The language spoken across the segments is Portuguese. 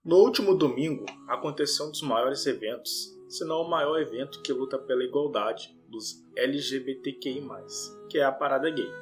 No último domingo, aconteceu um dos maiores eventos, se não o maior evento que luta pela igualdade dos LGBTQI+, que é a Parada Gay.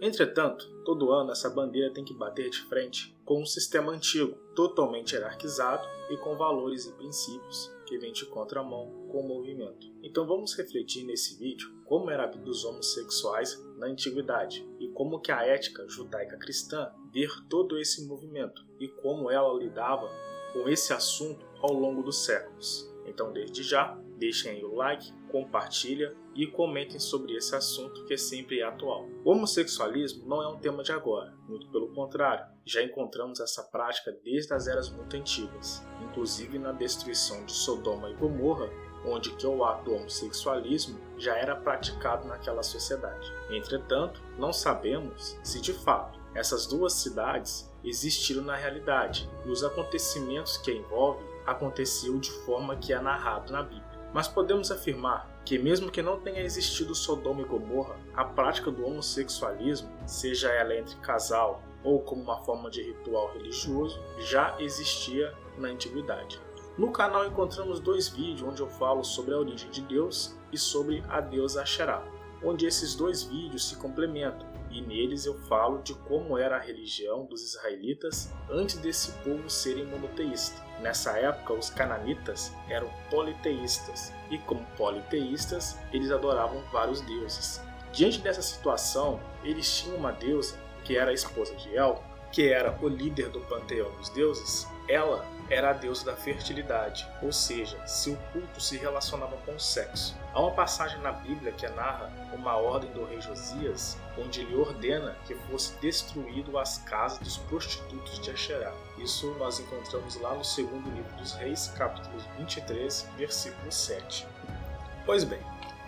Entretanto, todo ano essa bandeira tem que bater de frente com um sistema antigo, totalmente hierarquizado e com valores e princípios que vêm de contramão com o movimento. Então vamos refletir nesse vídeo como era a vida dos homossexuais na antiguidade e como que a ética judaica cristã vê todo esse movimento e como ela lidava com esse assunto ao longo dos séculos. Então desde já, deixem aí o like, compartilha e comentem sobre esse assunto que é sempre atual. O homossexualismo não é um tema de agora, muito pelo contrário, já encontramos essa prática desde as eras muito antigas, inclusive na destruição de Sodoma e Gomorra, onde que o ato do homossexualismo já era praticado naquela sociedade. Entretanto, não sabemos se de fato essas duas cidades existiram na realidade e os acontecimentos que a envolvem aconteciam de forma que é narrado na Bíblia. Mas podemos afirmar que mesmo que não tenha existido Sodoma e Gomorra, a prática do homossexualismo, seja ela entre casal ou como uma forma de ritual religioso, já existia na antiguidade. No canal encontramos 2 vídeos onde eu falo sobre a origem de Deus e sobre a deusa Asherá, onde esses 2 vídeos se complementam, e neles eu falo de como era a religião dos israelitas antes desse povo serem monoteísta. Nessa época, os cananitas eram politeístas, e como politeístas, eles adoravam vários deuses. Diante dessa situação, eles tinham uma deusa, que era a esposa de El, que era o líder do panteão dos deuses. Ela era a deusa da fertilidade, ou seja, seu culto se relacionava com o sexo. Há uma passagem na Bíblia que narra uma ordem do rei Josias, onde ele ordena que fosse destruído as casas dos prostitutos de Asherá. Isso nós encontramos lá no segundo livro dos Reis, capítulo 23, versículo 7. Pois bem,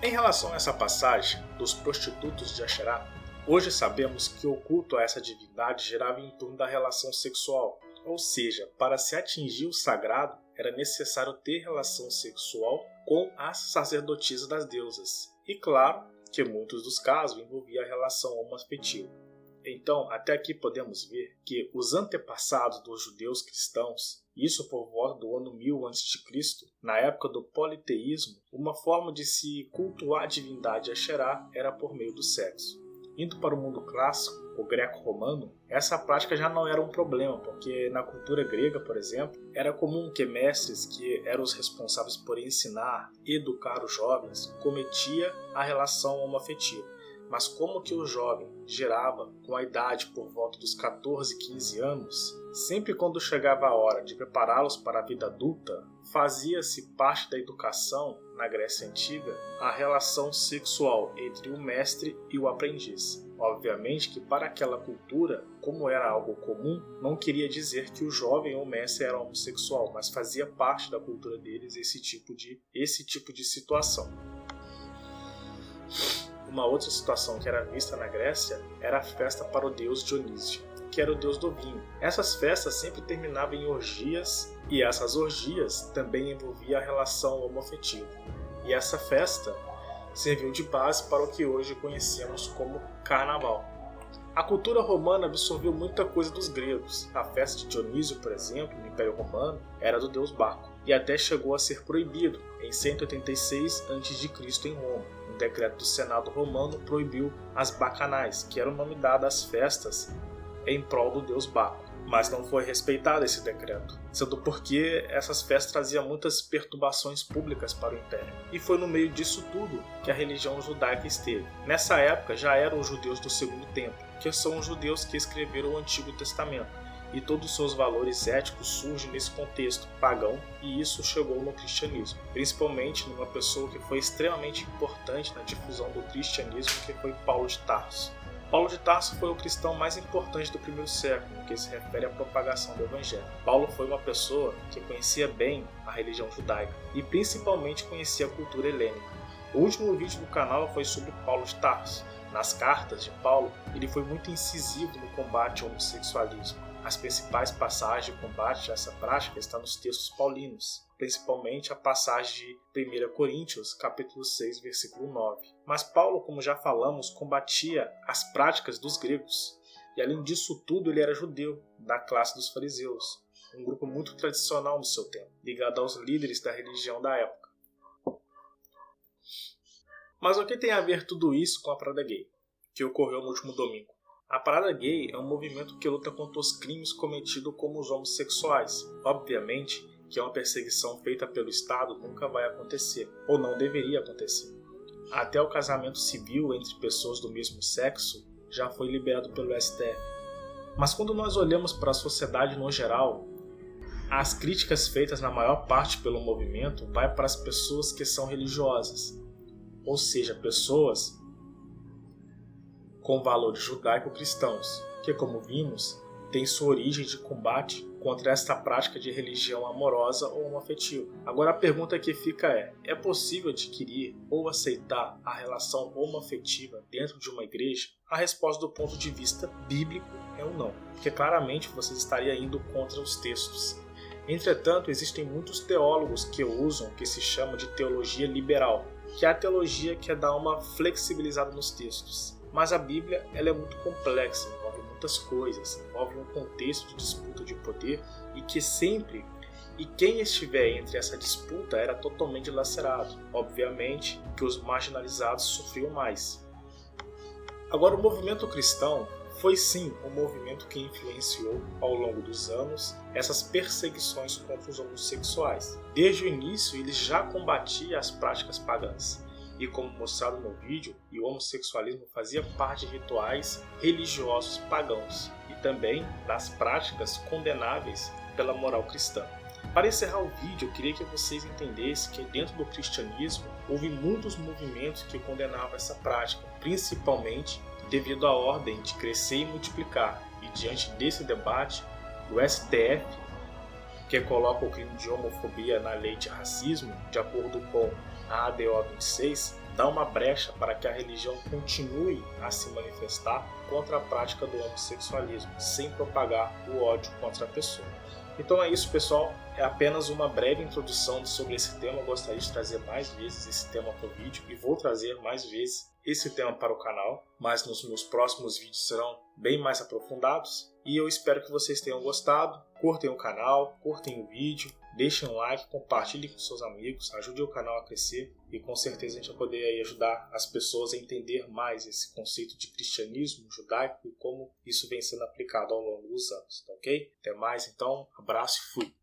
em relação a essa passagem dos prostitutos de Asherá, hoje sabemos que o culto a essa divindade girava em torno da relação sexual, ou seja, para se atingir o sagrado era necessário ter relação sexual com as sacerdotisas das deusas. E claro que muitos dos casos envolvia a relação homoafetiva. Então, até aqui podemos ver que os antepassados dos judeus cristãos, isso por volta do ano 1000 a.C., na época do politeísmo, uma forma de se cultuar a divindade Asherá era por meio do sexo. Indo para o mundo clássico, o greco-romano, essa prática já não era um problema, porque na cultura grega, por exemplo, era comum que mestres que eram os responsáveis por ensinar e educar os jovens cometia a relação homoafetiva. Mas como que o jovem gerava com a idade por volta dos 14, 15 anos, sempre quando chegava a hora de prepará-los para a vida adulta, fazia-se parte da educação, na Grécia Antiga, a relação sexual entre o mestre e o aprendiz. Obviamente que para aquela cultura, como era algo comum, não queria dizer que o jovem ou o mestre era homossexual, mas fazia parte da cultura deles esse tipo de situação. Uma outra situação que era vista na Grécia era a festa para o deus Dionísio, que era o deus do vinho. Essas festas sempre terminavam em orgias, e essas orgias também envolviam a relação homoafetiva. E essa festa serviu de base para o que hoje conhecemos como Carnaval. A cultura romana absorveu muita coisa dos gregos. A festa de Dionísio, por exemplo, no Império Romano, era do deus Baco, e até chegou a ser proibido em 186 a.C. em Roma. Um decreto do Senado romano proibiu as bacanais, que era o nome dado às festas em prol do deus Baco. Mas não foi respeitado esse decreto, sendo porque essas festas traziam muitas perturbações públicas para o Império. E foi no meio disso tudo que a religião judaica esteve. Nessa época já eram os judeus do Segundo Templo, que são os judeus que escreveram o Antigo Testamento. E todos os seus valores éticos surgem nesse contexto pagão, e isso chegou no cristianismo, principalmente numa pessoa que foi extremamente importante na difusão do cristianismo, que foi Paulo de Tarso. Paulo de Tarso foi o cristão mais importante do primeiro século, no que se refere à propagação do Evangelho. Paulo foi uma pessoa que conhecia bem a religião judaica e principalmente conhecia a cultura helênica. O último vídeo do canal foi sobre Paulo de Tarso. Nas cartas de Paulo, ele foi muito incisivo no combate ao homossexualismo. As principais passagens de combate a essa prática estão nos textos paulinos, principalmente a passagem de 1 Coríntios, capítulo 6, versículo 9. Mas Paulo, como já falamos, combatia as práticas dos gregos. E além disso tudo, ele era judeu, da classe dos fariseus. um grupo muito tradicional no seu tempo, ligado aos líderes da religião da época. Mas o que tem a ver tudo isso com a parada gay, que ocorreu no último domingo? A parada gay é um movimento que luta contra os crimes cometidos como os homossexuais. Obviamente que uma perseguição feita pelo Estado nunca vai acontecer, ou não deveria acontecer. Até o casamento civil entre pessoas do mesmo sexo já foi liberado pelo STF. Mas quando nós olhamos para a sociedade no geral, as críticas feitas na maior parte pelo movimento vai para as pessoas que são religiosas, ou seja, pessoas com valores judaico-cristãos, que, como vimos, têm sua origem de combate contra esta prática de religião amorosa ou homoafetiva. Agora a pergunta que fica é possível adquirir ou aceitar a relação homoafetiva dentro de uma igreja? A resposta do ponto de vista bíblico é um não, porque claramente você estaria indo contra os textos. Entretanto, existem muitos teólogos que usam o que se chama de teologia liberal, que é a teologia que é dar uma flexibilizada nos textos. Mas a Bíblia ela é muito complexa, envolve muitas coisas, envolve um contexto de disputa de poder e quem estiver entre essa disputa era totalmente lacerado. Obviamente que os marginalizados sofriam mais. Agora, o movimento cristão foi sim um movimento que influenciou ao longo dos anos essas perseguições contra os homossexuais. Desde o início ele já combatia as práticas pagãs. E como mostrado no vídeo, o homossexualismo fazia parte de rituais religiosos pagãos e também das práticas condenáveis pela moral cristã. Para encerrar o vídeo, eu queria que vocês entendessem que dentro do cristianismo houve muitos movimentos que condenavam essa prática, principalmente devido à ordem de crescer e multiplicar. E diante desse debate, o STF, que coloca o crime de homofobia na lei de racismo, de acordo com a ADO 26, dá uma brecha para que a religião continue a se manifestar contra a prática do homossexualismo, sem propagar o ódio contra a pessoa. Então é isso, pessoal. É apenas uma breve introdução sobre esse tema. Eu gostaria de trazer mais vezes esse tema para o vídeo e vou trazer mais vezes esse tema para o canal, mas nos meus próximos vídeos serão bem mais aprofundados. E eu espero que vocês tenham gostado. Curtem o canal, curtem o vídeo, deixem um like, compartilhem com seus amigos, ajudem o canal a crescer e com certeza a gente vai poder aí ajudar as pessoas a entender mais esse conceito de cristianismo judaico e como isso vem sendo aplicado ao longo dos anos, tá ok? Até mais então, abraço e fui!